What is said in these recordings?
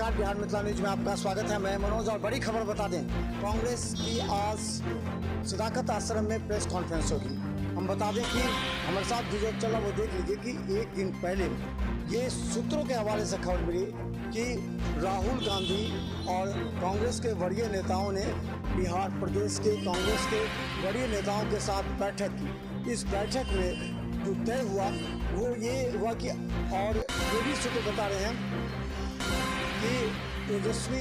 नमस्कार, बिहार मिथिला न्यूज में आपका स्वागत है। मैं मनोज और बड़ी खबर बता दें, कांग्रेस की आज सदाकत आश्रम में प्रेस कॉन्फ्रेंस होगी। हम बता दें कि हमारे साथ जो चला वो देख लीजिए कि एक दिन पहले ये सूत्रों के हवाले से खबर मिली कि राहुल गांधी और कांग्रेस के वरीय नेताओं ने बिहार प्रदेश के कांग्रेस के वरीय नेताओं के साथ बैठक की। इस बैठक में जो तय हुआ वो ये हुआ कि, और ये भी सूत्र बता रहे हैं कि तेजस्वी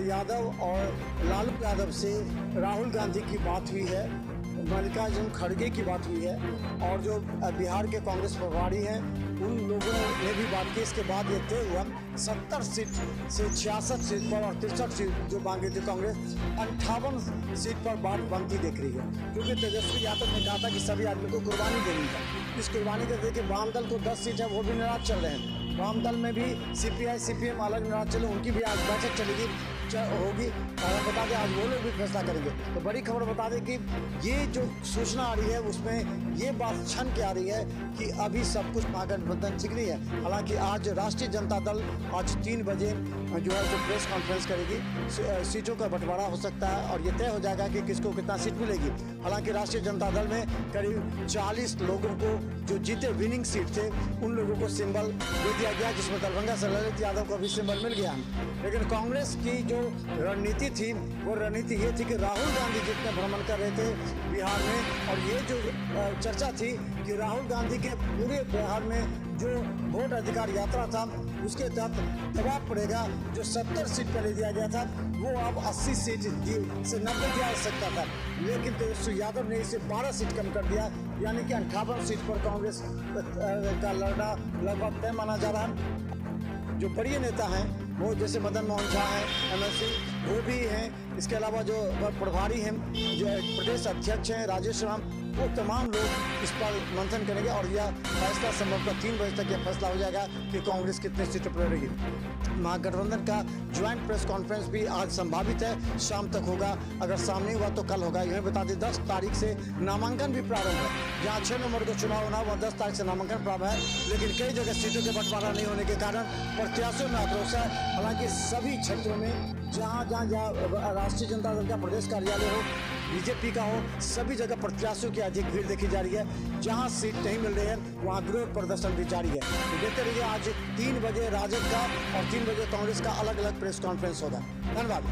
यादव और लालू यादव से राहुल गांधी की बात हुई है, मल्लिकार्जुन खड़गे की बात हुई है, और जो बिहार के कांग्रेस प्रभारी हैं उन लोगों ने भी बात की। इसके बाद ये तय हुआ 70 सीट से 66 सीट पर और 63 सीट जो मांगी थी कांग्रेस, 58 सीट पर बात बनती दिख रही है। क्योंकि तेजस्वी यादव ने कहा था कि सभी आदमी को कुर्बानी देनी है। इस कुर्बानी के देखिए वाम दल को 10 सीट है, वो भी नाराज चल रहे हैं। वाम दल में भी सीपीआई सीपीएम अलग नाराज चले, उनकी भी आज बैठक चलेगी होगी, और बता दें आज वो लोग भी फैसला करेंगे। तो बड़ी खबर बता दें कि ये जो सूचना आ रही है उसमें ये बात छन के आ रही है कि अभी सब कुछ महागठबंधन ठीक नहीं है। हालांकि आज राष्ट्रीय जनता दल आज 3 बजे जो है जो प्रेस कॉन्फ्रेंस करेगी, सीटों का बंटवारा हो सकता है और ये तय हो जाएगा कि किसको कितना सीट मिलेगी। हालांकि राष्ट्रीय जनता दल में करीब 40 लोगों को जो जीते विनिंग सीट थे उन लोगों को सिंबल दे दिया गया, जिसमें दरभंगा से ललित यादव को भी सिंबल मिल गया। लेकिन कांग्रेस की जो रणनीति थी वो रणनीति ये थी कि राहुल गांधी जितने भ्रमण कर रहे थे बिहार में, और ये जो चर्चा थी कि राहुल गांधी के पूरे बिहार में जो वोट अधिकार यात्रा था उसके तहत दबाव पड़ेगा। जो 70 सीट पहले दिया गया था वो अब 80 सीट से 90 दिया जा सकता था, लेकिन तेजस्वी यादव ने इसे 12 सीट कम कर दिया, यानी कि 58 सीट पर कांग्रेस का लड़ना लगभग तय माना जा रहा है। जो बड़े नेता हैं वो जैसे मदन मोहन झा हैं एमएलसी, वो भी हैं। इसके अलावा जो प्रभारी हैं, जो प्रदेश अध्यक्ष हैं राजेश राम, वो तमाम लोग इस पर मंथन करेंगे और यह फैसला संभवतः 3 बजे तक यह फैसला हो जाएगा कि कांग्रेस कितने सीटों पर लड़ेगी। महागठबंधन का ज्वाइंट प्रेस कॉन्फ्रेंस भी आज संभावित है, शाम तक होगा। अगर सामने हुआ तो कल होगा। यह बता दें 10 तारीख से नामांकन भी प्रारंभ है। जहाँ 6 नवंबर को चुनाव होना वह 10 तारीख से नामांकन प्रारंभ है, लेकिन कई जगह सीटों के बंटवारा नहीं होने के कारण प्रत्याशियों में आक्रोश है। हालांकि सभी क्षेत्रों में जहाँ राष्ट्रीय जनता दल का प्रदेश कार्यालय हो, बीजेपी का हो, सभी जगह प्रत्याशियों की अधिक भीड़ देखी जा रही है। जहां सीट नहीं मिल रही है वहां विरोध प्रदर्शन भी जारी है। तो देखते रहिए, आज 3 बजे राजद का और 3 बजे कांग्रेस का अलग अलग प्रेस कॉन्फ्रेंस होगा। धन्यवाद।